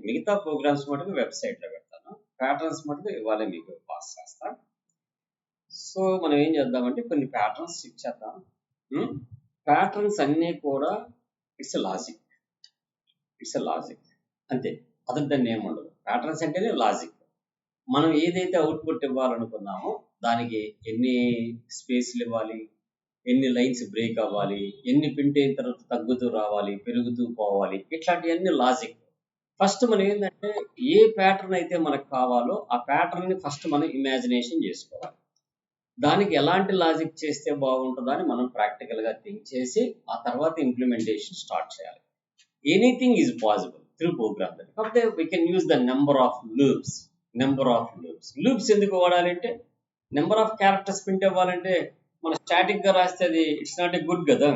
మిగతా ప్రోగ్రామ్స్ మటుకు వెబ్సైట్లో పెడతాను. ప్యాటర్న్స్ మటుకు ఇవాళ మీకు పాస్ చేస్తా. సో మనం ఏం చేద్దామంటే కొన్ని ప్యాటర్న్స్ ఇచ్చేద్దాం. ప్యాటర్న్స్ అన్నీ కూడా ఇట్స్ లాజిక్, అంతే. అదర్ దాన్ని ఏమి ఉండదు. ప్యాటర్న్స్ అంటేనే లాజిక్. మనం ఏదైతే అవుట్పుట్ ఇవ్వాలనుకున్నామో దానికి ఎన్ని స్పేస్లు ఇవ్వాలి, ఎన్ని లైన్స్ బ్రేక్ అవ్వాలి, ఎన్ని ప్రింట్ అయిన తర్వాత తగ్గుతూ రావాలి, పెరుగుతూ పోవాలి, ఇట్లాంటివన్నీ లాజిక్. ఫస్ట్ మనం ఏంటంటే ఏ ప్యాటర్న్ అయితే మనకు కావాలో ఆ ప్యాటర్న్ని ఫస్ట్ మనం ఇమాజినేషన్ చేసుకోవాలి. దానికి ఎలాంటి లాజిక్ చేస్తే బాగుంటుందో అని మనం ప్రాక్టికల్గా థింక్ చేసి ఆ తర్వాత ఇంప్లిమెంటేషన్ స్టార్ట్ చేయాలి. Anything is possible through program. కాకపోతే we can use the number of loops. Loops ఎందుకు వాడాలంటే నెంబర్ ఆఫ్ క్యారెక్టర్స్ ప్రింట్ అవ్వాలంటే మనం స్టాటిక్గా రాస్తే అది ఇట్స్ నాట్ ఏ గుడ్ కదా.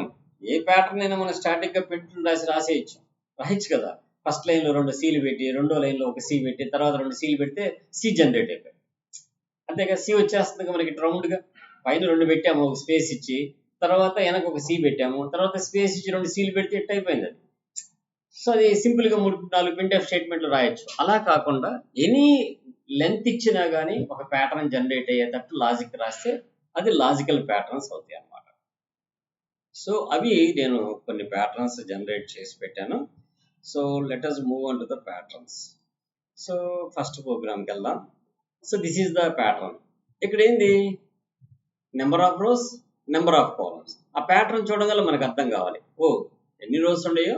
ఏ ప్యాటర్న్ అయినా మనం స్టాటిక్గా ప్రింట్ రాయొచ్చు కదా. ఫస్ట్ లైన్లో 2 సీలు పెట్టి, రెండో లైన్లో ఒక సి పెట్టి, తర్వాత 2 సీలు పెడితే సి జనరేట్ అయిపోయింది. అంతేగా, సి వచ్చేస్తుంది మనకి రౌండ్గా. పైన 2 పెట్టాము ఒక స్పేస్ ఇచ్చి, తర్వాత వెనక ఒక సి పెట్టాము, తర్వాత స్పేస్ ఇచ్చి 2 సీలు పెడితే ఎట్ అయిపోయింది అది. సో అది సింపుల్గా 3-4 ప్రింట్ స్టేట్మెంట్లు రాయొచ్చు. అలా కాకుండా ఎనీ లెంత్ ఇచ్చినా కానీ ఒక ప్యాటర్న్ జనరేట్ అయ్యేటట్టు లాజిక్ రాస్తే అది లాజికల్ ప్యాటర్న్స్ అవుతాయి అన్నమాట. సో అవి నేను కొన్ని ప్యాటర్న్స్ జనరేట్ చేసి పెట్టాను. So let us move on to the patterns. So first ప్రోగ్రామ్కి వెళ్దాం. So this is the pattern. ఇక్కడ ఏంది, number of rose, number of columns. ఆ ప్యాటర్న్ చూడగల మనకు అర్థం కావాలి. ఎన్ని రోస్ ఉన్నాయో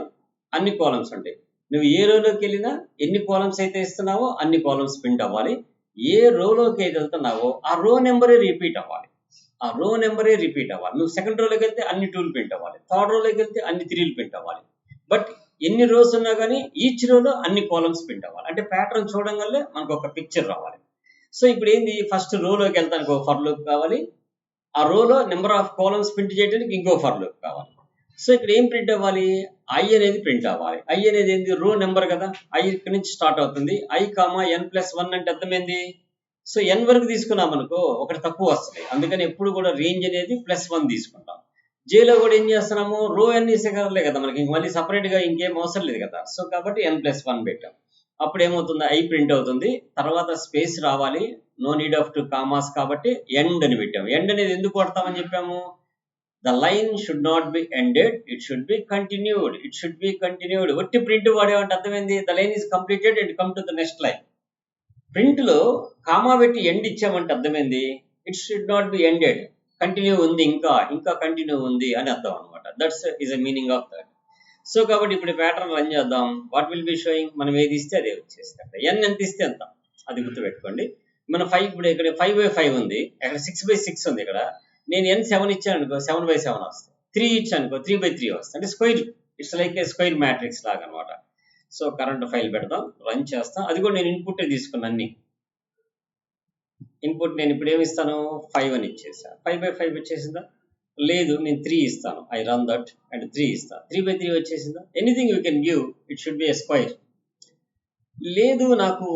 అన్ని కాలమ్స్ ఉంటాయి. నువ్వు ఏ రోలోకి వెళ్ళినా ఎన్ని కాలమ్స్ అయితే ఇస్తున్నావో అన్ని కాలమ్స్ ప్రింట్ అవ్వాలి. ఏ రోలోకి అయితే వెళ్తున్నావో ఆ రో నెంబరే రిపీట్ అవ్వాలి. నువ్వు సెకండ్ రోలోకి వెళ్తే అన్ని 2లు ప్రింట్ అవ్వాలి. థర్డ్ రోలోకి వెళ్తే అన్ని 3లు ప్రింట్ అవ్వాలి. బట్ ఎన్ని రోస్ ఉన్నా కానీ ఈచ్ రోలో అన్ని కాలమ్స్ ప్రింట్ అవ్వాలి. అంటే ప్యాటర్న్ చూడగలే మనకు ఒక పిక్చర్ రావాలి. సో ఇప్పుడు ఏంది, ఫస్ట్ రోలోకి వెళ్తానికి ఒక ఫర్ లూప్ కావాలి. ఆ రోలో నెంబర్ ఆఫ్ కాలమ్స్ ప్రింట్ చేయడానికి ఇంకో ఫర్ లూప్ కావాలి. సో ఇక్కడ ఏం ప్రింట్ అవ్వాలి, ఐ అనేది ప్రింట్ అవ్వాలి. ఐ అనేది ఏంది, రో నెంబర్ కదా. ఐ ఇక్కడ నుంచి స్టార్ట్ అవుతుంది. i, n+1 అంటే అర్థమైంది. సో n వరకు తీసుకున్నాం అనుకో ఒకటి తక్కువ వస్తుంది. అందుకని ఎప్పుడు కూడా రేంజ్ అనేది +1 తీసుకుంటాం. జేలో కూడా ఏం చేస్తున్నాము, రో అన్ని సెకండ్లే కదా మనకి, మళ్ళీ సపరేట్గా ఇంకేం అవసరం లేదు కదా. సో కాబట్టి n+1 పెట్టాం. అప్పుడు ఏమవుతుంది, ఐ ప్రింట్ అవుతుంది. తర్వాత స్పేస్ రావాలి, నో నీడ్ ఆఫ్ 2 కామాస్ కాబట్టి ఎండ్ అని పెట్టాము. ఎండ్ అనేది ఎందుకు కొడతామని చెప్పాము, the line should not be ended, it should be continued. ఒట్టి ప్రింట్ వాడేమంటే అర్థమైంది, the line is completed and come to the next line. Print లో కామా పెట్టి ఎండ్ ఇచ్చామంటే అర్థమైంది, it should not be ended, continue ఉంది, ఇంకా కంటిన్యూ ఉంది అని అర్థం అనమాట. That's is a meaning of that. So కాబట్టి ఇప్పుడు ప్యాటర్న్ రన్ చేద్దాం. వాట్ విల్ బి షోయింగ్, మనం ఏది ఇస్తే అదే వచ్చేస్తుంది. n ఎంత ఇస్తే ఎంత, అది గుర్తుపెట్టుకోండి. మన 5 ఇప్పుడు ఇక్కడ 5/5 ఉంది, ఇక్కడ 6/6 ఉంది. ఇక్కడ నేను n7 ఇచ్చాను అనుకో 7/7 వస్తుంది. 3 ఇచ్చాను అనుకో 3/3 వస్తుంది. అంటే square, it's like A square matrix లాగా అనమాట. సో కరెంట్ ఫైల్ పెడదాం, రన్ చేస్తాం. అది కూడా నేను ఇన్పుట్ తీసుకున్నాను. అన్ని ఇన్పుట్ నేను ఇప్పుడు ఏమి ఇస్తాను, 5 అని ఇచ్చేసాను. 5/5 వచ్చేసిందా, లేదు నేను 3 ఇస్తాను. ఐ రన్ దట్ అండ్ 3 ఇస్తాను. 3/3 వచ్చేసిందా. Anything you can give, it should B A square. లేదు నాకు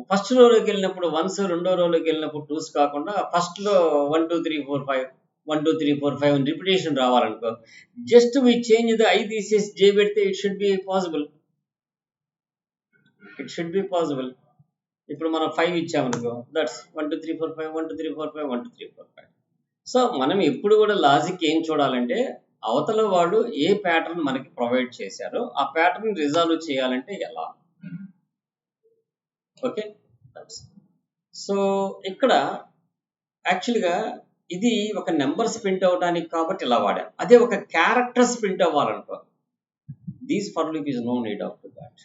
ఫస్ట్ రోలోకి వెళ్ళినప్పుడు 1s, రెండో రోలోకి వెళ్ళినప్పుడు 2s కాకుండా ఫస్ట్ లో 1 2 3 4 5 1 2 3 4 5 అని రిపిటేషన్ రావాలనుకో, just we change the I తీసేసి జే పెడితే ఇట్ షుడ్ బి పాసిబుల్. ఇప్పుడు మనం 5 ఇచ్చామనుకో, దట్స్ 1 2 3 4 5 1 2 3 4 5 1 2 3 4 5. సో మనం ఎప్పుడు కూడా లాజిక్ ఏం చూడాలంటే, అవతల వాడు ఏ ప్యాటర్న్ మనకి ప్రొవైడ్ చేశారో ఆ ప్యాటర్న్ రిజాల్వ్ చేయాలంటే ఎలా. ఓకే, సో ఇక్కడ యాక్చువల్గా ఇది ఒక నెంబర్స్ ప్రింట్ అవ్వడానికి కాబట్టి ఇలా వాడాం. అదే ఒక క్యారెక్టర్స్ ప్రింట్ అవ్వాలనుకో, these for loop is no need of that.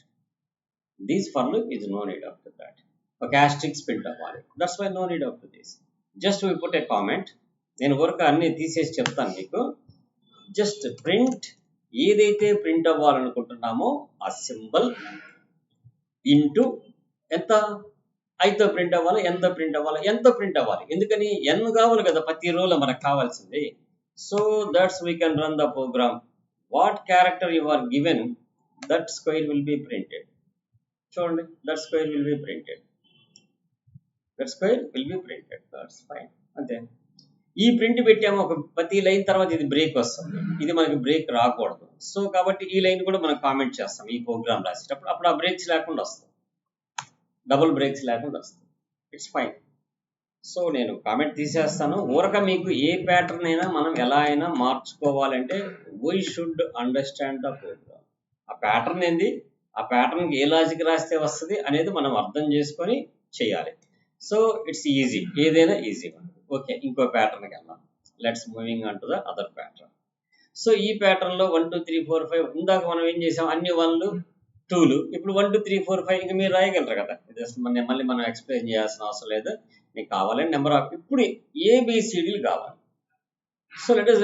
ఒక యాస్ట్రిక్స్ ప్రింట్ అవ్వాలి, that's why no need of this. Just we put a comment. నేను వర్క్ అన్ని తీసేసి చెప్తాను మీకు. జస్ట్ ప్రింట్, ఏదైతే ప్రింట్ అవ్వాలనుకుంటున్నామో ఆ సింబల్ ఇంటూ ఎంత, ఐతో ప్రింట్ అవ్వాలి, ఎంతో ప్రింట్ అవ్వాలి. ఎందుకని ఎన్ కావాలి కదా ప్రతి రోలో మనకు కావాల్సింది. So that's we can run the program. What character you are given, that square will be printed. చూడండి, that square will be printed. That's fine. అంతే. ఈ ప్రింట్ పెట్టాము, ఒక ప్రతి లైన్ తర్వాత ఇది బ్రేక్ వస్తుంది, ఇది మనకి బ్రేక్ రాకూడదు. సో కాబట్టి ఈ లైన్ కూడా మనం కామెంట్ చేస్తాం ఈ ప్రోగ్రామ్ రాసేటప్పుడు, అప్పుడు ఆ బ్రేక్స్ లేకుండా వస్తుంది, డబుల్ బ్రేక్స్ లేకుండా వస్తుంది. It's fine. సో నేను కామెంట్ తీసేస్తాను. ఊరక మీకు ఏ ప్యాటర్న్ అయినా మనం ఎలా అయినా మార్చుకోవాలంటే we should understand the program. ఆ ప్యాటర్న్ ఏంది, ఆ ప్యాటర్న్కి ఏ లాజిక్ రాస్తే వస్తుంది అనేది మనం అర్థం చేసుకొని చేయాలి. సో ఇట్స్ ఈజీ, ఏదైనా ఈజీ. ఓకే, ఇంకో ప్యాటర్న్కి వెళ్దాం. Let's moving on to the other pattern. So ఈ ప్యాటర్న్లో 1 2 3 4 5 ఇందాక మనం ఏం చేసాం, అన్ని 1లు 2లు, ఇప్పుడు 1 2 3 4 5 ఇంకా మీరు రాయగలరు కదా, ఇది అసలు మళ్ళీ మనం ఎక్స్ప్లెయిన్ చేయాల్సిన అవసరం లేదు. మీకు కావాలంటే నెంబర్ ఆఫ్, ఇప్పుడు ఏబిసిడీలు కావాలి. So let us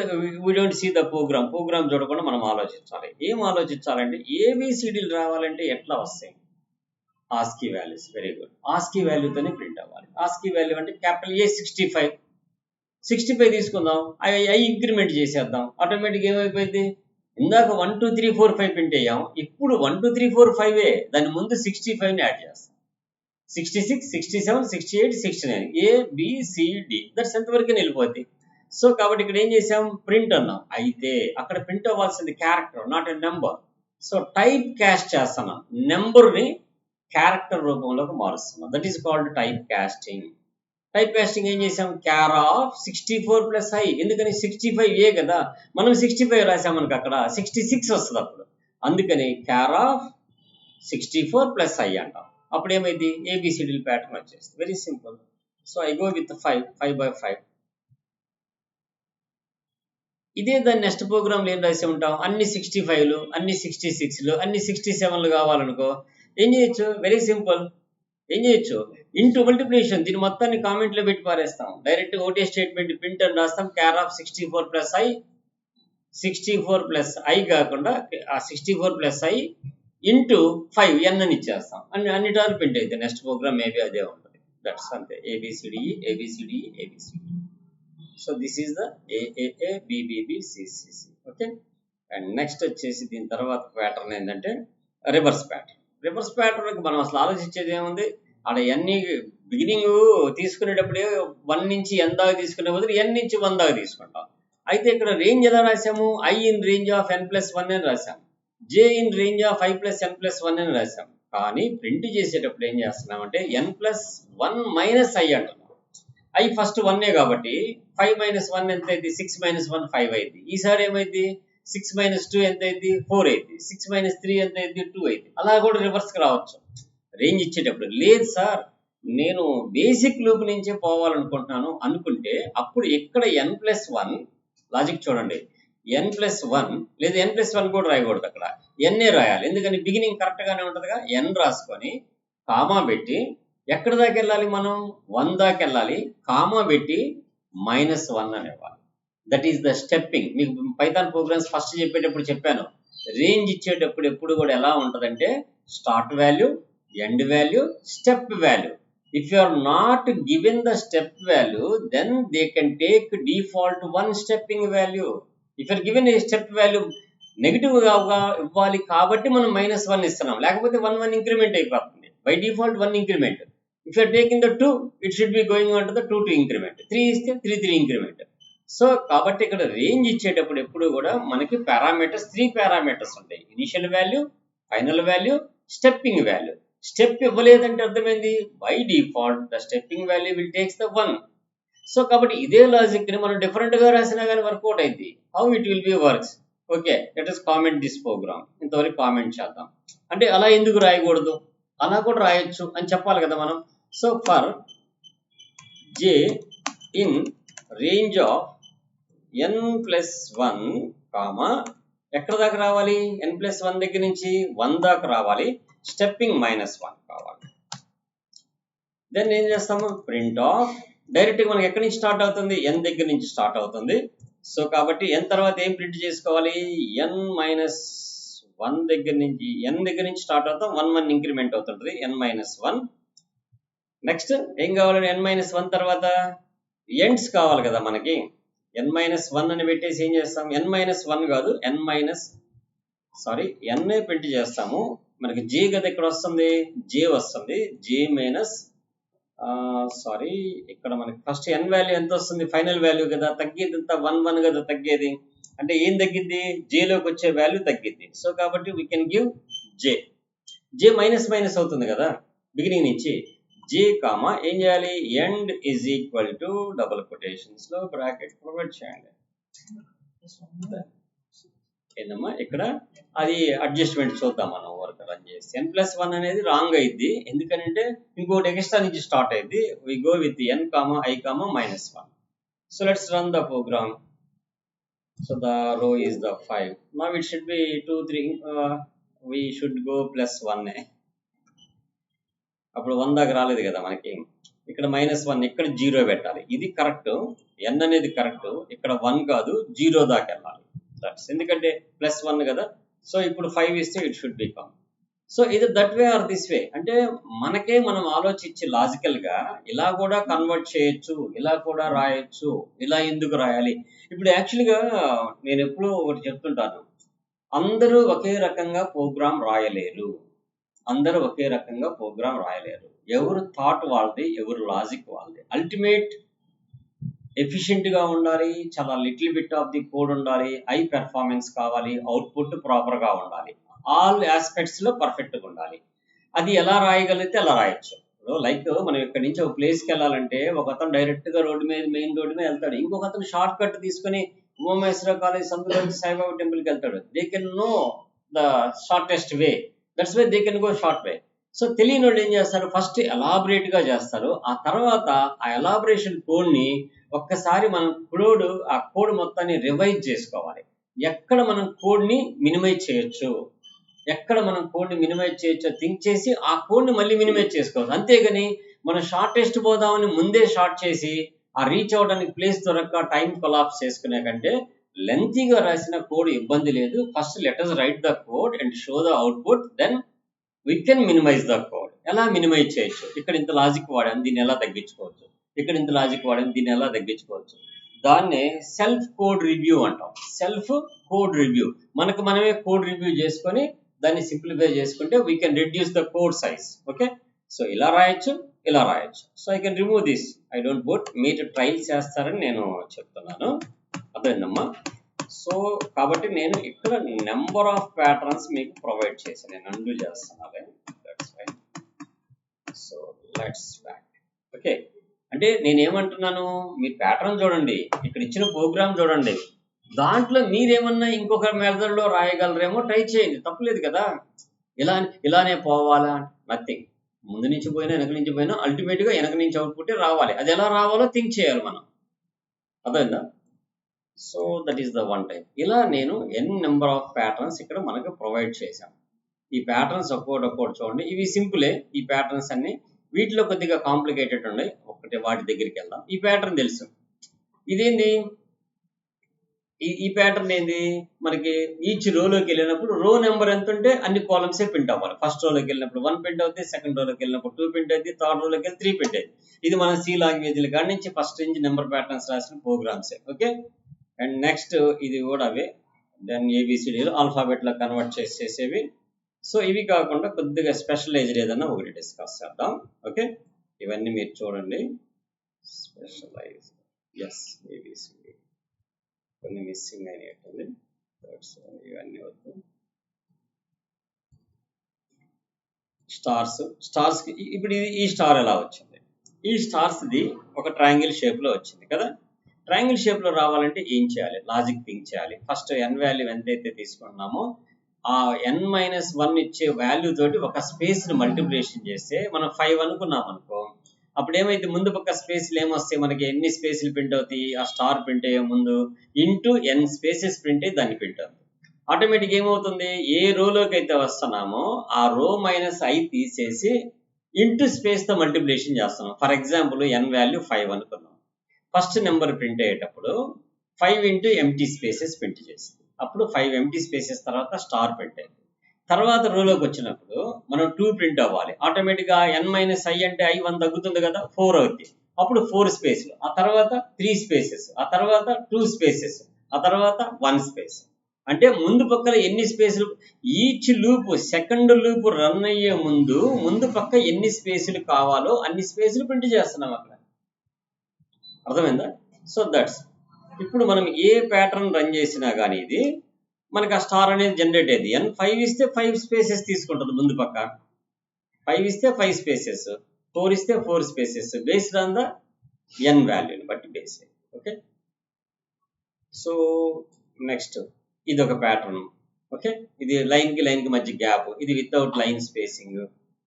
we don't see the program చూడకుండా మనం ఆలోచించాలి. ఏం ఆలోచించాలంటే ఏబిసిడీలు రావాలంటే ఎట్లా వస్తాయి, ASCII values. Very good, ASCII వాల్యూతోనే ప్రింట్ అవ్వాలి. ఆస్కీ వాల్యూ అంటే క్యాపిటల్ ఏ 65 తీసుకుందాం, ఐ ఇంక్రిమెంట్ చేసేద్దాం, ఆటోమేటిక్ ఏమైపోయింది, ఇందాక 1 2 3 4 5 ప్రింట్ అయ్యాం, ఇప్పుడు 1 2 3 4 5 దాని ముందు 65ని యాడ్ చేస్తాం, 66 67 68 69 ఏబిసిడి, దట్స్ ఎంతవరకు వెళ్ళిపోద్ది. సో కాబట్టి ఇక్కడ ఏం చేసాం, ప్రింట్ అన్నాం, అయితే అక్కడ ప్రింట్ అవ్వాల్సింది character, not a number. So type cast చేస్తున్నాం, నెంబర్ని క్యారెక్టర్ రూపంలోకి మారుస్తున్నాం, that is called type casting. Type casting ఏం చేసాం, క్యార్ ఆఫ్ 64 ప్లస్ ఐ, ఎందుకని 65 కదా, మనం 65 రాసాం, మనకి అక్కడ 66 వస్తుంది అప్పుడు, అందుకని క్యార్ ఆఫ్ 64 ప్లస్ ఐ అంటాం. అప్పుడు ఏమైంది, ఏబిసిడి ప్యాటర్న్ వచ్చేస్తుంది. Very simple. So I go with 5 ఇదే దాని నెక్స్ట్ ప్రోగ్రామ్లో ఏం రాసి ఉంటాం, అన్ని 65లు, అన్ని 66లు, అన్ని 67లు కావాలనుకో ఏం చేయొచ్చు, వెరీ సింపుల్. ఏం చేయొచ్చు, ఇంటూ మల్టిప్లికేషన్, దీని మొత్తాన్ని కామెంట్లో పెట్టి పారేస్తాం, డైరెక్ట్ ఒకటే స్టేట్మెంట్ ప్రింట్ అని రాస్తాం, క్యార్ of 64 plus I, 64 plus I కాకుండా ఆ 64 ప్లస్ ఐ ఇంటూ 5 ఎన్ అని ఇచ్చేస్తాం, అన్నిటాలు ప్రింట్ అయితే నెక్స్ట్ ప్రోగ్రామ్ మేబీ అదే ఉంటుంది. దట్స్ అంతే, ABCD. So this is the AAA BBBCCC. Okay, and next వచ్చేసి దీని తర్వాత ప్యాటర్న్ ఏంటంటే రివర్స్ ప్యాటర్న్. రివర్స్ ప్యాటర్న్కి మనం అసలు ఆలోచించేది ఏముంది, అక్కడ ఎన్ని బిగినింగ్ తీసుకునేటప్పుడే 1 నుంచి n దాకా తీసుకునే బదులు n నుంచి 1 దాకా తీసుకుంటాం. అయితే ఇక్కడ రేంజ్ ఎలా రాసాము, I in range of n+1 అని రాసాము, J in range of i+n+1 అని రాసాం. కానీ ప్రింట్ చేసేటప్పుడు ఏం చేస్తున్నామంటే n+1 మైనస్ ఐ అంటున్నాం. ఐ ఫస్ట్ 1 కాబట్టి 5 - 1 ఎంత అయింది, 6 - 1 5 అయింది. ఈసారి ఏమైంది, 6 - 2 ఎంత అయింది, 4 అయింది. 6 - 3 ఎంత అయింది, 2 అయింది. అలా కూడా రివర్స్కి రావచ్చు రేంజ్ ఇచ్చేటప్పుడు. లేదు సార్, నేను బేసిక్ లూప్ నుంచే పోవాలనుకుంటున్నాను అనుకుంటే అప్పుడు ఇక్కడ n+1 లాజిక్ చూడండి, n+1 లేదా n+1 కూడా రాయకూడదు, అక్కడ ఎన్ఏ రాయాలి. ఎందుకని బిగినింగ్ కరెక్ట్గానే ఉంటుందిగా, ఎన్ రాసుకొని కామా పెట్టి ఎక్కడ దాకా వెళ్ళాలి, మనం 1 దాకా వెళ్ళాలి, కామా పెట్టి -1 అని ఇవ్వాలి. That is the stepping. మీకు పైథాన్ ప్రోగ్రామ్స్ ఫస్ట్ చెప్పేటప్పుడు చెప్పాను, రేంజ్ ఇచ్చేటప్పుడు ఎప్పుడు కూడా ఎలా ఉంటుందంటే start value, end value, step value. If you are not given the step value then they can take default 1 stepping value. If are given a step value negative గా ఇవ్వాలి కాబట్టి మనం -1 ఇస్తున్నాం, లేకపోతే 1 1 ఇంక్రిమెంట్ అయిపోతుంది. By default 1 increment. If you are taking the 2, it should be going on to the 2 increment. 3 ఇస్తే 3 increment. So కాబట్టి ఇక్కడ రేంజ్ ఇచ్చేటప్పుడు ఎప్పుడు కూడా మనకి పారామీటర్స్ 3 పారామీటర్స్ ఉంటాయి, initial value, final value, stepping value. Step ఇవ్వలేదంటే అర్థమైంది, by default the stepping value will takes the 1. So కాబట్టి ఇదే లాజిక్ ని మనం డిఫరెంట్ గా రాసినా కానీ వర్కౌట్ అయింది. How it will be works. Okay, let us comment this program. ఇంతవరకు కామెంట్ చేద్దాం. అంటే అలా ఎందుకు రాయకూడదు, అలా కూడా రాయొచ్చు అని చెప్పాలి కదా మనం. So for j in range of n+1 comma ఎక్కడ దాకా రావాలి, n+1 దగ్గర నుంచి 1 దాకా రావాలి, స్టెప్పింగ్ -1 కావాలి. దెన్ ఏం చేస్తాము, ప్రింట్ ఆఫ్. డైరెక్ట్గా మనకి ఎక్కడి నుంచి స్టార్ట్ అవుతుంది, n దగ్గర నుంచి స్టార్ట్ అవుతుంది. సో కాబట్టి n తర్వాత ఏం ప్రింట్ చేసుకోవాలి, n-1 దగ్గర నుంచి, n దగ్గర నుంచి స్టార్ట్ అవుతాం, 1 1 ఇంక్రిమెంట్ అవుతుంటుంది, n-1. నెక్స్ట్ ఏం కావాలంటే n-1 తర్వాత ఎండ్స్ కావాలి కదా మనకి, n-1 అని పెట్టేసి ఏం చేస్తాం, n-1 కాదు n ప్రింట్ చేస్తాము. మనకి j కదా ఇక్కడ వస్తుంది, j వస్తుంది, j - సారీ, ఇక్కడ మనకి ఫస్ట్ n వాల్యూ ఎంత వస్తుంది? ఫైనల్ వాల్యూ కదా, తగ్గేది అంతా 1 1 కదా తగ్గేది. అంటే ఏం తగ్గిద్ది? జేలోకి వచ్చే వాల్యూ తగ్గిద్ది. సో కాబట్టి we can give J minus minus అవుతుంది కదా బిగినింగ్ నుంచి. జే కామా ఏం చేయాలి? End is equal to double quotations లో బ్రాకెట్ ప్రొవైడ్ చేయండి. ఏందమ్మా ఇక్కడ అది అడ్జస్ట్మెంట్ చూద్దాం మనం వర్క్ రన్ చేసి. n+1 అనేది రాంగ్ అయింది, ఎందుకంటే ఇంకోటి ఎక్స్ట్రా నుంచి స్టార్ట్ అయింది. We go with n, i, -1. So let's run the program. So the row is the 5. Now it should be 2 3, we should go +1. అప్పుడు 1 దాకా రాలేదు కదా మనకి. ఇక్కడ -1, ఇక్కడ 0 పెట్టాలి. ఇది కరెక్ట్, n అనేది కరెక్ట్. ఇక్కడ 1 కాదు 0 దాకా వెళ్ళాలి. ఎందుకంటే +1 కదా. సో ఇప్పుడు 5 ఇస్తే ఇట్ షుడ్ బికమ్. సో ఇది that way or this way. అంటే మనకే మనం ఆలోచించి లాజికల్ గా ఇలా కూడా కన్వర్ట్ చేయొచ్చు, ఇలా కూడా రాయొచ్చు, ఇలా ఎందుకు రాయాలి. ఇప్పుడు యాక్చువల్గా నేను ఎప్పుడూ ఒకటి చెప్తుంటాను, అందరూ ఒకే రకంగా ప్రోగ్రామ్ రాయలేరు. అందరూ ఒకే రకంగా ప్రోగ్రామ్ రాయలేరు. ఎవరు థాట్ వాళ్ళది, ఎవరు లాజిక్ వాళ్ళది. అల్టిమేట్ ఎఫిషియెంట్ గా ఉండాలి, చాలా little bit of the code ఉండాలి, హై పెర్ఫార్మెన్స్ కావాలి, అవుట్పుట్ ప్రాపర్ గా ఉండాలి, ఆల్ ఆస్పెక్ట్స్ లో పర్ఫెక్ట్ గా ఉండాలి. అది ఎలా రాయగలిగితే అలా రాయొచ్చు. లైక్ మనం ఇక్కడ నుంచి ఒక ప్లేస్కి వెళ్ళాలంటే ఒక అతను డైరెక్ట్ గా మెయిన్ రోడ్డు మీద వెళ్తాడు, ఇంకొక అతను షార్ట్ కట్ తీసుకుని ఉమామహేశ్వర కాలేజ్ సందులో సాయిబాబా టెంపుల్కి వెళ్తాడు. They can know the shortest way, that's why they can go short way. So తెలియని వాళ్ళు ఏం చేస్తారు, ఫస్ట్ ఎలాబరేట్ గా చేస్తారు, ఆ తర్వాత ఆ ఎలాబరేషన్ కోడ్ ని ఒక్కసారి మనం ఆ కోడ్ మొత్తాన్ని రివైజ్ చేసుకోవాలి. ఎక్కడ మనం కోడ్ ని మినిమైజ్ చేయొచ్చు, ఎక్కడ మనం కోడ్ ని మినిమైజ్ చేయొచ్చో థింక్ చేసి ఆ కోడ్ ని మళ్ళీ మినిమైజ్ చేసుకోవచ్చు. అంతేగాని మనం షార్టెస్ట్ పోదామని ముందే షార్ట్ చేసి ఆ రీచ్ అవడానికి ప్లేస్ దొరక్క టైం కొలాప్స్ చేసుకునే కంటే లెంతీగా రాసిన కోడ్ ఇబ్బంది లేదు. First let us write the code and show the output, then we can minimize the code. ఎలా మినిమైజ్ చేయొచ్చు, ఇక్కడ ఇంత లాజిక్ వాడాము దీన్ని ఎలా తగ్గించుకోవచ్చు, ఇక్కడ ఇంత లాజిక్ వాడాము దీన్ని ఎలా తగ్గించుకోవచ్చు. దాన్నే సెల్ఫ్ కోడ్ రివ్యూ అంటాం. సెల్ఫ్ కోడ్ రివ్యూ, మనకు మనమే కోడ్ రివ్యూ చేసుకొని దాన్ని సింప్లిఫై చేసుకుంటే we can reduce the code size. Okay, so ఇలా రాయొచ్చు, ఇలా రాయొచ్చు. So I can remove this. I don't boat, మీరు ట్రైల్ చేస్తారని నేను చెప్తున్నాను, అదేనమ్మా. సో కాబట్టి నేను ఇక్కడ నెంబర్ ఆఫ్ ప్యాటర్న్స్ మీకు ప్రొవైడ్ చేశాను, నేను అండూ చేస్తున్నాను. So let's back. ఓకే, అంటే నేనేమంటున్నాను, మీ ప్యాటర్న్ చూడండి, ఇక్కడ ఇచ్చిన ప్రోగ్రామ్ చూడండి, దాంట్లో మీరేమన్నా ఇంకొక మెథడ్లో రాయగలరేమో ట్రై చేయండి, తప్పలేదు కదా. ఇలానే పోవాలా, నథింగ్. ముందు నుంచి పోయినా వెనక నుంచి పోయినా అల్టిమేట్గా వెనక నుంచి అవుట్పుట్ రావాలి. అది ఎలా రావాలో థింక్ చేయాలి మనం, అర్థమైందా? So that is the one type. ఇలా నేను n నెంబర్ ఆఫ్ ప్యాటర్న్స్ ఇక్కడ మనకు ప్రొవైడ్ చేశాను. ఈ ప్యాటర్న్స్ ఒక్కోటి చూడండి, ఇవి సింపులే ఈ ప్యాటర్న్స్ అన్ని. వీటిలో కొద్దిగా కాంప్లికేటెడ్ ఉన్నాయి, ఒకటి వాటి దగ్గరికి వెళ్దాం. ఈ ప్యాటర్న్ తెలుసు, ఇదేంటి, ఈ ప్యాటర్న్ ఏంది, మనకి ఈచ్ రోలోకి వెళ్ళినప్పుడు రో నెంబర్ ఎంత ఉంటే అన్ని కాలమ్సే ప్రింట్ అవ్వాలి. ఫస్ట్ రోలోకి వెళ్ళినప్పుడు 1 ప్రింట్ అవుతుంది, సెకండ్ రోలోకి వెళ్ళినప్పుడు 2 ప్రింట్ అవుతుంది, థర్డ్ రోలోకి వెళ్ళి 3 ప్రింట్ అవుతుంది. ఇది మన సి లాంగ్వేజ్ల కాడి నుంచి ఫస్ట్ నుంచి నెంబర్ ప్యాటర్న్స్ రాసిన ప్రోగ్రామ్సే. ఓకే, అండ్ నెక్స్ట్ ఇది కూడా అవే, దెన్ ఏబిసిడీలు ఆల్ఫాబెట్లో కన్వర్ట్ చేసేవి. సో ఇవి కాకుండా కొద్దిగా స్పెషలైజ్డ్ ఏదన్నా ఒకటి డిస్కస్ చేద్దాం. ఓకే, ఇవన్నీ మీరు చూడండి. స్పెషలైజ్, ఎస్, ఏబిసిడి కొన్ని మిస్సింగ్ అయినట్టుంది, ఇవన్నీ వద్దు. స్టార్స్ ఇప్పుడు ఈ స్టార్ ఎలా వచ్చింది, ఈ స్టార్స్ది ఒక ట్రయాంగిల్ షేప్లో వచ్చింది కదా. ట్రయాంగిల్ షేప్లో రావాలంటే ఏం చేయాలి, లాజిక్ థింక్ చేయాలి. ఫస్ట్ n వాల్యూ ఎంతైతే తీసుకున్నామో ఆ n-1 ఇచ్చే వాల్యూ తోటి ఒక స్పేస్ని మల్టిప్లికేషన్ చేస్తే మనం 5 అనుకున్నాం అనుకో, అప్పుడు ఏమైతే ముందు పక్క స్పేస్లు ఏమొస్తాయి, మనకి ఎన్ని స్పేస్లు ప్రింట్ అవుతాయి, ఆ స్టార్ ప్రింట్ అయ్యే ముందు ఇంటూ n స్పేసెస్ ప్రింట్ అయ్యి దాన్ని ప్రింట్ అవుతుంది. ఆటోమేటిక్ ఏమవుతుంది, ఏ రోలోకి అయితే వస్తున్నామో ఆ రో -i తీసేసి ఇంటూ స్పేస్తో మల్టిప్లికేషన్ చేస్తున్నాం. ఫర్ ఎగ్జాంపుల్ n వాల్యూ 5 అనుకున్నాం, ఫస్ట్ నెంబర్ ప్రింట్ అయ్యేటప్పుడు 5 ఇంటూ ఎంటీ స్పేసెస్ ప్రింట్ చేసింది. అప్పుడు 5 ఎంటీ స్పేసెస్ తర్వాత స్టార్ ప్రింట్ అయింది. తర్వాత రోలోకి వచ్చినప్పుడు మనం 2 ప్రింట్ అవ్వాలి. ఆటోమేటిక్గా n-i అంటే i 1 తగ్గుతుంది కదా, 4 అవుతుంది. అప్పుడు 4 స్పేస్లు, ఆ తర్వాత 3 స్పేసెస్, ఆ తర్వాత 2 స్పేసెస్, ఆ తర్వాత 1 స్పేస్. అంటే ముందు పక్కన ఎన్ని స్పేసులు, each loop second loop run అయ్యే ముందు పక్క ఎన్ని స్పేసులు కావాలో అన్ని స్పేసులు ప్రింట్ చేస్తున్నాం అక్కడ. అర్థమైందా? సో దట్స్ ఇప్పుడు మనం ఏ ప్యాటర్న్ రన్ చేసినా కానీ ఇది మనకి ఆ స్టార్ అనేది జనరేట్ అయ్యేది. N5 ఇస్తే 5 స్పేసెస్ తీసుకుంటుంది ముందు పక్క, 5 ఇస్తే 5 స్పేసెస్, 4 ఇస్తే 4 spaces, based on the n వాల్యూని బట్టి బేస్. ఓకే, సో నెక్స్ట్ ఇది ఒక ప్యాటర్న్. ఓకే, ఇది లైన్కి లైన్కి మధ్య గ్యాప్, ఇది వితౌట్ లైన్ స్పేసింగ్,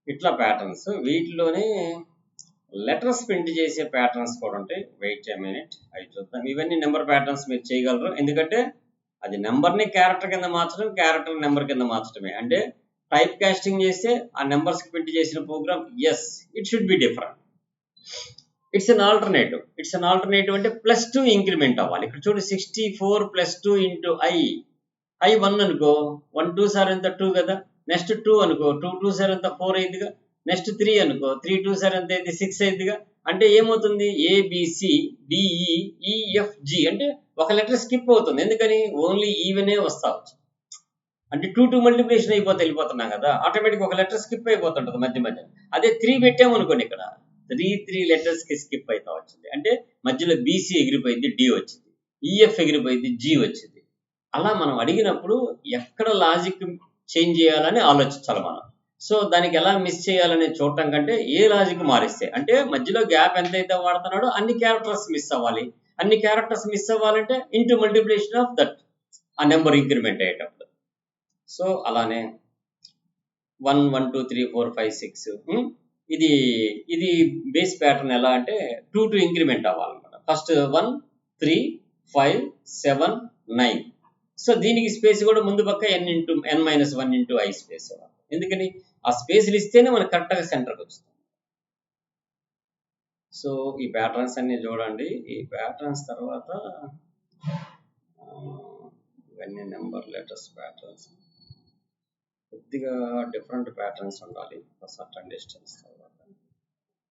ఇట్లా ప్యాటర్న్స్. వీటిలోనే లెటర్స్ ప్రింట్ చేసే ప్యాటర్న్స్ కూడా ఉంటాయి. వెయిట్ ఏ మినిట్, అవి చూద్దాం. ఇవన్నీ నెంబర్ ప్యాటర్న్స్ మీరు చేయగలరు, ఎందుకంటే అది నెంబర్ని క్యారెక్టర్ కింద మార్చడం, క్యారెక్టర్ నెంబర్ కింద మార్చడమే. అంటే టైప్ కాస్టింగ్ చేస్తే ఆ నెంబర్స్కి ప్రింట్ చేసిన program, yes it should be different. It's an alternative. అంటే +2 ఇంక్రిమెంట్ అవ్వాలి. ఇక్కడ చూడు, 64 +2 ఇంటూ I 1 అనుకో, 1 2 సార్ ఎంత 2 కదా. నెక్స్ట్ 2 అనుకో, 2 2 సార్ ఎంత 4 అయిందిగా. నెక్స్ట్ 3 అనుకో, 3 2 సార్ ఎంత అయింది 6 అయిందిగా. అంటే ఏమవుతుంది, ABCDEEFG అంటే ఒక లెటర్ స్కిప్ అవుతుంది. ఎందుకని, ఓన్లీ ఈవెనే వస్తావచ్చు. అంటే 2 2 మల్టిప్లికేషన్ వెళ్ళిపోతున్నాం కదా, ఆటోమేటిక్ ఒక లెటర్ స్కిప్ అయిపోతుంటుంది మధ్య మధ్య. అదే 3 పెట్టామనుకోండి, ఇక్కడ 3 లెటర్స్ కి స్కిప్ అవుతా వచ్చింది. అంటే మధ్యలో BC ఎగిరిపోయింది, D వచ్చింది, EF ఎగిరిపోయింది, G వచ్చింది. అలా మనం అడిగినప్పుడు ఎక్కడ లాజిక్ చేంజ్ చేయాలని ఆలోచించాలి మనం. సో దానికి ఎలా మిస్ చేయాలని చూడటం కంటే ఏ లాజిక్ మారిస్తే, అంటే మధ్యలో గ్యాప్ ఎంతైతే వాడుతున్నాడో అన్ని క్యారెక్టర్స్ మిస్ అవ్వాలి. అన్ని క్యారెక్టర్స్ మిస్ అవ్వాలంటే ఇంటూ మల్టిప్లికేషన్ ఆఫ్ దట్ ఆ నెంబర్ ఇంక్రిమెంట్ అయ్యేటప్పుడు. సో అలానే 1 1 2 3 4 5 6 ఇది బేస్ ప్యాటర్న్. ఎలా అంటే 2 2 ఇంక్రిమెంట్ అవ్వాలన్నమాట. ఫస్ట్ 1 3 5 7 9. సో దీనికి స్పేస్ కూడా ముందు పక్క n-1 ఇంటూ I స్పేస్ అవ్వాలి. ఎందుకని, ఆ స్పేస్లు ఇస్తేనే మనకు కరెక్ట్గా సెంటర్కి వస్తుంది. సో ఈ ప్యాటర్న్స్ అన్ని చూడండి. ఈ ప్యాటర్న్స్ తర్వాత ఇవన్నీ నెంబర్ లెటర్స్ ప్యాటర్న్స్, కొద్దిగా డిఫరెంట్ ప్యాటర్న్స్ ఉండాలి సర్టన్ డిస్టెన్స్. తర్వాత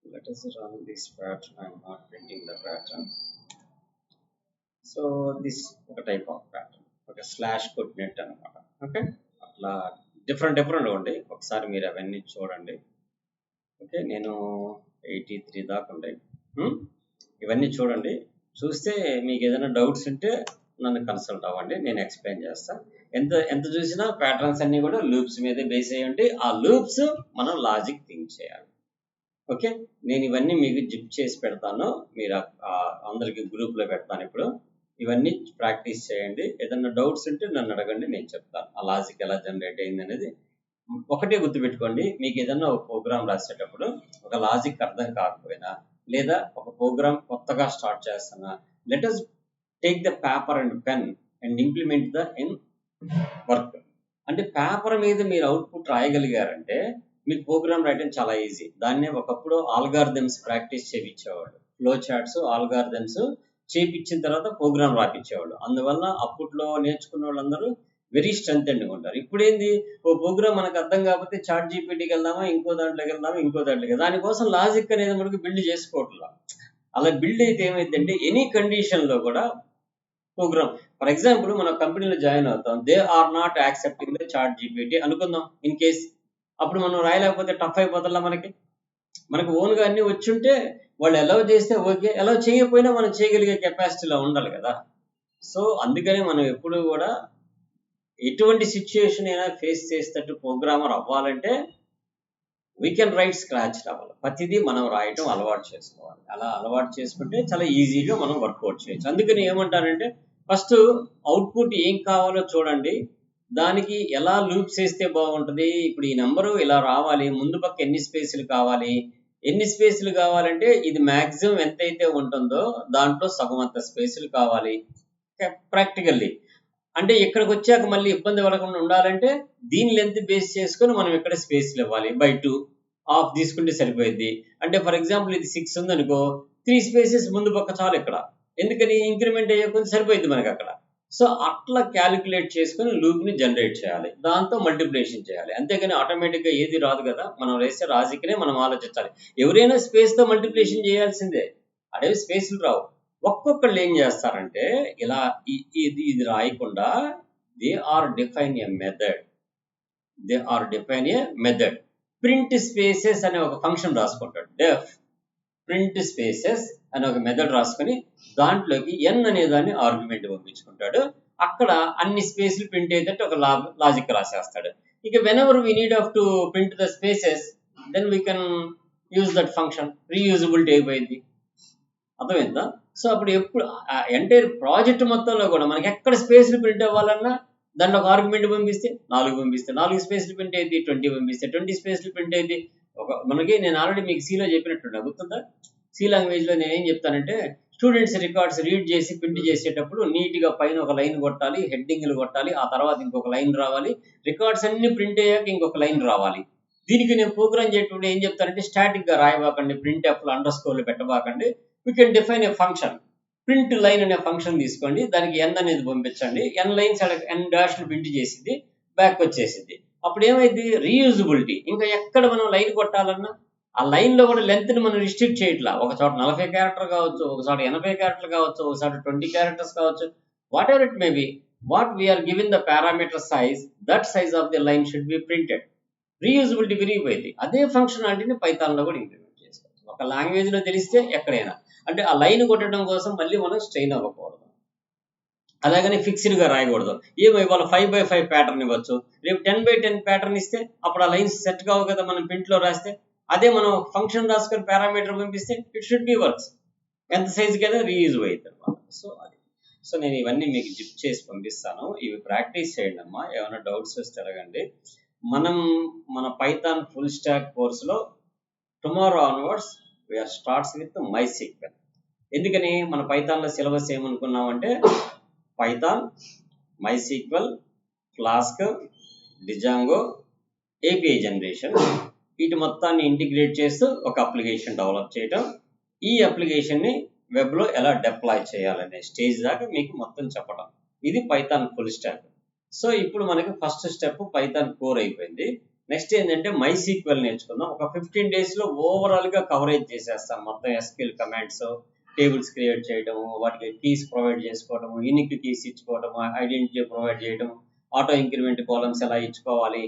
let us run this pattern. I am not printing the pattern. So this ఒక టైప్ ఆఫ్ ప్యాటర్న్, ఒక స్లాష్ కొట్టినట్టు అనమాట. ఓకే, అట్లా డిఫరెంట్ ఉంటాయి. ఒకసారి మీరు అవన్నీ చూడండి. ఓకే, నేను 83 దాకా ఉంటాయి. ఇవన్నీ చూడండి. చూస్తే మీకు ఏదైనా డౌట్స్ ఉంటే నన్ను కన్సల్ట్ అవ్వండి, నేను ఎక్స్ప్లెయిన్ చేస్తాను. ఎంత చూసినా ప్యాటర్న్స్ అన్నీ కూడా లూప్స్ మీదే బేస్ అయ్యి ఉంటాయి. ఆ లూప్స్ మనం లాజిక్ థింక్ చేయాలి. ఓకే, నేను ఇవన్నీ మీకు జిప్ చేసి పెడతాను, మీరు అందరికి గ్రూప్లో పెడతాను. ఇప్పుడు ఇవన్నీ ప్రాక్టీస్ చేయండి. ఏదన్నా డౌట్స్ ఉంటే నన్ను అడగండి, నేను చెప్తాను ఆ లాజిక్ ఎలా జనరేట్ అయింది అనేది. ఒకటే గుర్తుపెట్టుకోండి, మీకు ఏదన్నా ఒక ప్రోగ్రామ్ రాసేటప్పుడు ఒక లాజిక్ అర్థం కాకపోయినా, లేదా ఒక ప్రోగ్రామ్ కొత్తగా స్టార్ట్ చేస్తున్నా, let us take the paper and pen and implement the in work. అంటే పేపర్ మీద మీరు అవుట్పుట్ రాయగలిగారంటే మీకు ప్రోగ్రామ్ రాయడం చాలా ఈజీ. దాన్నే ఒకప్పుడు ఆల్గారిథమ్స్ ప్రాక్టీస్ చేయించేవాళ్ళు. ఫ్లో చార్ట్స్, ఆల్గారిథమ్స్ చేయించిన తర్వాత ప్రోగ్రామ్ రాపించేవాళ్ళు. అందువల్ల అప్పట్లో నేర్చుకున్న వాళ్ళందరూ వెరీ స్ట్రెంగ్తెన్గా ఉంటారు. ఇప్పుడు ఏంది, ఓ ప్రోగ్రామ్ మనకు అర్థం కాకపోతే చాట్ జీపీటీకి వెళ్దామా, ఇంకో దాంట్లోకి దానికోసం లాజిక్ అనేది మనకు బిల్డ్ చేసుకోవట్లా. అలా బిల్డ్ అయితే ఏమైందంటే ఎనీ కండిషన్లో కూడా ప్రోగ్రామ్, ఫర్ ఎగ్జాంపుల్ మన కంపెనీలో జాయిన్ అవుతాం, they are not accepting the ChatGPT అనుకుందాం ఇన్ కేస్. అప్పుడు మనం రాయలేకపోతే టఫ్ అయిపోతుందా, మనకు ఓన్గా అన్ని వచ్చుంటే వాళ్ళు అలౌ చేస్తే ఓకే, అలౌ చేయకపోయినా మనం చేయగలిగే కెపాసిటీలో ఉండాలి కదా. సో అందుకని మనం ఎప్పుడు కూడా ఎటువంటి సిచ్యుయేషన్ అయినా ఫేస్ చేసేటట్టు ప్రోగ్రామర్ అవ్వాలంటే వీ కెన్ రైట్ స్క్రాచ్ అవ్వాలి. ప్రతిదీ మనం రాయటం అలవాటు చేసుకోవాలి. అలా అలవాటు చేసుకుంటే చాలా ఈజీగా మనం వర్కౌట్ చేయొచ్చు. అందుకని ఏమంటారంటే ఫస్ట్ అవుట్పుట్ ఏం కావాలో చూడండి, దానికి ఎలా లూప్స్ వేస్తే బాగుంటుంది. ఇప్పుడు ఈ నెంబరు ఇలా రావాలి, ముందు పక్క ఎన్ని స్పేసులు కావాలంటే ఇది మ్యాక్సిమం ఎంతైతే ఉంటుందో దాంట్లో సగం అంత స్పేసులు కావాలి ప్రాక్టికల్లీ. అంటే ఇక్కడికి వచ్చాక మళ్ళీ ఇబ్బంది పడకుండా ఉండాలంటే దీని లెంత్ బేస్ చేసుకొని మనం ఇక్కడ స్పేస్లు ఇవ్వాలి. బై 2 ఆఫ్ తీసుకుంటే సరిపోయింది. అంటే ఫర్ ఎగ్జాంపుల్ ఇది 6 ఉందనుకో, 3 స్పేసెస్ ముందు పక్క చాలు ఇక్కడ. ఎందుకని, ఇంక్రిమెంట్ అయ్యే కొంచెం సరిపోయింది మనకి అక్కడ. సో అట్లా క్యాలిక్యులేట్ చేసుకుని లూప్ని జనరేట్ చేయాలి, దాంతో మల్టిప్లికేషన్ చేయాలి. అంతేగాని ఆటోమేటిక్గా ఏది రాదు కదా, మనం వేసే లాజిక్నే మనం ఆలోచించాలి. ఎవరైనా స్పేస్తో మల్టిప్లికేషన్ చేయాల్సిందే, అదే స్పేస్లు రావు. ఒక్కొక్కళ్ళు ఏం చేస్తారంటే ఇలా ఇది రాయకుండా they are define a method. Print spaces అనే ఒక ఫంక్షన్ రాసుకుంటాడు. డెఫ్ ప్రింట్ స్పేసెస్ అనే ఒక మెథడ్ రాసుకొని దాంట్లోకి ఎన్ అనే దాన్ని ఆర్గ్యుమెంట్ పంపించుకుంటాడు. అక్కడ అన్ని స్పేస్లు ప్రింట్ అయ్యేటట్టు ఒక లాజిక్ రాసేస్తాడు. ఇక whenever we need of to print the spaces then we can use that function. Reusability అయిపోయింది. అర్థమైందా? సో అప్పుడు ఎప్పుడు ఎంటైర్ ప్రాజెక్ట్ మొత్తంలో కూడా మనకి ఎక్కడ స్పేస్లు ప్రింట్ అవ్వాలన్నా దాంట్లో ఒక ఆర్గ్యుమెంట్ పంపిస్తే 4 స్పేస్లు ప్రింట్ అయింది, 20 పంపిస్తే 20 స్పేస్లు ప్రింట్ అయింది. మనకి నేను ఆల్రెడీ మీకు సీలో చెప్పినట్టున్నా, గుర్తుందా? సి లాంగ్వేజ్లో నేను ఏం చెప్తానంటే, స్టూడెంట్స్ రికార్డ్స్ రీడ్ చేసి ప్రింట్ చేసేటప్పుడు నీట్గా పైన ఒక లైన్ కొట్టాలి, హెడ్డింగ్లు కొట్టాలి, ఆ తర్వాత ఇంకొక లైన్ రావాలి, రికార్డ్స్ అన్ని ప్రింట్ అయ్యాక ఇంకొక లైన్ రావాలి. దీనికి నేను ప్రోగ్రామ్ చేయటప్పుడు ఏం చెప్తానంటే, స్టాటిక్గా రాయబాకండి, ప్రింట్ ఎఫ్లు అండర్ స్కోర్లు పెట్టబాకండి. We can define a function. Print line అనే ఫంక్షన్ తీసుకోండి, దానికి ఎన్ అనేది పంపించండి, ఎన్ లైన్స్ ఎన్ డాష్లు ప్రింట్ చేసింది, బ్యాక్ వచ్చేసింది. అప్పుడు ఏమైంది? రీయూజబిలిటీ. ఇంకా ఎక్కడ మనం లైన్ కొట్టాలన్నా ఆ లైన్లో కూడా లెంత్ని మనం రిస్ట్రిక్ట్ చేయట్లా. ఒక చోట 40 క్యారెక్టర్ కావచ్చు, ఒక చోట 80 క్యారెక్టర్ కావచ్చు, ఒక చోట 20 క్యారెక్టర్స్ కావచ్చు. Whatever it may be, what we are given the parameter size, that size of the line should be printed. Reusability పెరిగిపోయింది. అదే ఫంక్షనాలిటీని పైథాన్లో కూడా ఇంప్లిమెంట్ చేసుకోవచ్చు. ఒక లాంగ్వేజ్లో తెలిస్తే ఎక్కడైనా, అంటే ఆ లైన్ కొట్టడం కోసం మళ్ళీ మనం స్ట్రెయిన్ అవ్వకూడదు. అలాగని ఫిక్స్డ్గా రాయకూడదు. ఏమో ఇవాళ 5x5 ప్యాటర్న్ ఇవ్వచ్చు, రేపు 10x10 ప్యాటర్న్ ఇస్తే అప్పుడు ఆ లైన్స్ సెట్ కావు కదా మనం ప్రింట్లో రాస్తే. అదే మనం ఫంక్షన్ రాసుకొని పారామీటర్ పంపిస్తే ఇట్ షుడ్ బి వర్క్స్. ఎంత సైజుకి అయినా రీయూజ్ అవుతుంది అనమాట. సో నేను ఇవన్నీ మీకు జిప్ చేసి పంపిస్తాను. ఇవి ప్రాక్టీస్ చేయండి అమ్మా. ఏమైనా డౌట్స్ వస్తే అడగండి. మన పైథాన్ ఫుల్ స్టాక్ కోర్సులో tomorrow onwards we are starts with MySQL. ఎందుకని మన పైథాన్లో సిలబస్ ఏమనుకున్నామంటే, Python, MySQL, Flask, Django, API generation, వీటి మొత్తాన్ని ఇంటిగ్రేట్ చేస్తూ ఒక అప్లికేషన్ డెవలప్ చేయటం, ఈ అప్లికేషన్ని వెబ్లో ఎలా డిప్లాయ్ చేయాలనే స్టేజ్ దాకా మీకు మొత్తం చెప్పడం. ఇది పైథాన్ ఫుల్ స్టాక్. సో ఇప్పుడు మనకి ఫస్ట్ స్టెప్ పైథాన్ కోర్ అయిపోయింది. నెక్స్ట్ ఏంటంటే MySQL నేర్చుకుందాం. ఒక 15 daysలో ఓవరాల్గా కవరేజ్ చేసేస్తాం మొత్తం. SQL కమాండ్స్, టేబుల్స్ క్రియేట్ చేయడము, వాటికి కీస్ ప్రొవైడ్ చేసుకోవడము, యూనిక్ కీస్ ఇచ్చుకోవడము, ఐడెంటిటీ ప్రొవైడ్ చేయడం, ఆటో ఇంక్రిమెంట్ కాలమ్స్ ఎలా ఇచ్చుకోవాలి,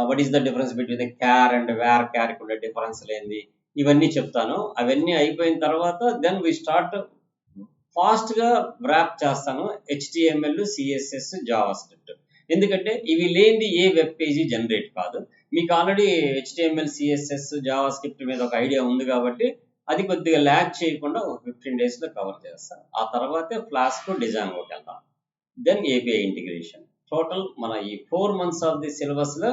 what is the difference between the char and వేర్ క్యార్కి ఉండే డిఫరెన్స్ లేనిది, ఇవన్నీ చెప్తాను. అవన్నీ అయిపోయిన తర్వాత దెన్ వి స్టార్ట్ ఫాస్ట్గా ర్యాప్ చేస్తాను HTML, CSS, జావాస్క్రిప్ట్. ఎందుకంటే ఇవి లేనిది ఏ వెబ్ పేజీ జనరేట్ కాదు. మీకు ఆల్రెడీ HTML, CSS, జావాస్క్రిప్ట్ మీద ఒక ఐడియా ఉంది కాబట్టి అది కొద్దిగా ల్యాగ్ చేయకుండా ఒక 15 daysలో కవర్ చేస్తాను. ఆ తర్వాతే ఫ్లాస్క్, డిజాంగోకి వెళ్తాం. Then API integration. టోటల్ మన ఈ 4 months ఆఫ్ ది సిలబస్లో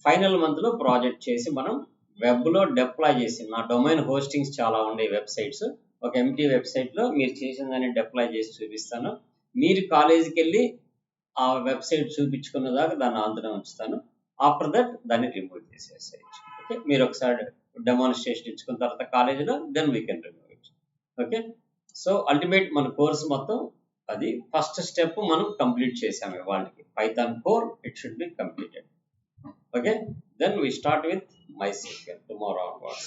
ఫైనల్ మంత్లో ప్రాజెక్ట్ చేసి మనం వెబ్లో డిప్లాయ్ చేసి, నా డొమైన్ హోస్టింగ్స్ చాలా ఉండే వెబ్సైట్స్, ఒక ఎంటీ వెబ్సైట్లో మీరు చేసిన దాన్ని డిప్లాయ్ చేసి చూపిస్తాను. మీరు కాలేజీకి వెళ్ళి ఆ వెబ్సైట్ చూపించుకున్న దాకా దాన్ని ఆంతరం ఉంచుతాను. ఆఫ్టర్ దట్ దాన్ని రిమూవ్ చేసేసేయచ్చు. ఓకే, మీరు ఒకసారి డెమాన్స్ట్రేషన్ ఇచ్చుకున్న తర్వాత కాలేజీలో then we can remove it. Okay, so ultimate మన కోర్స్ మొత్తం అది ఫస్ట్ స్టెప్ మనం కంప్లీట్ చేసాము. వాళ్ళకి Python core it should be completed. Okay, then we start with MySQL tomorrow onwards.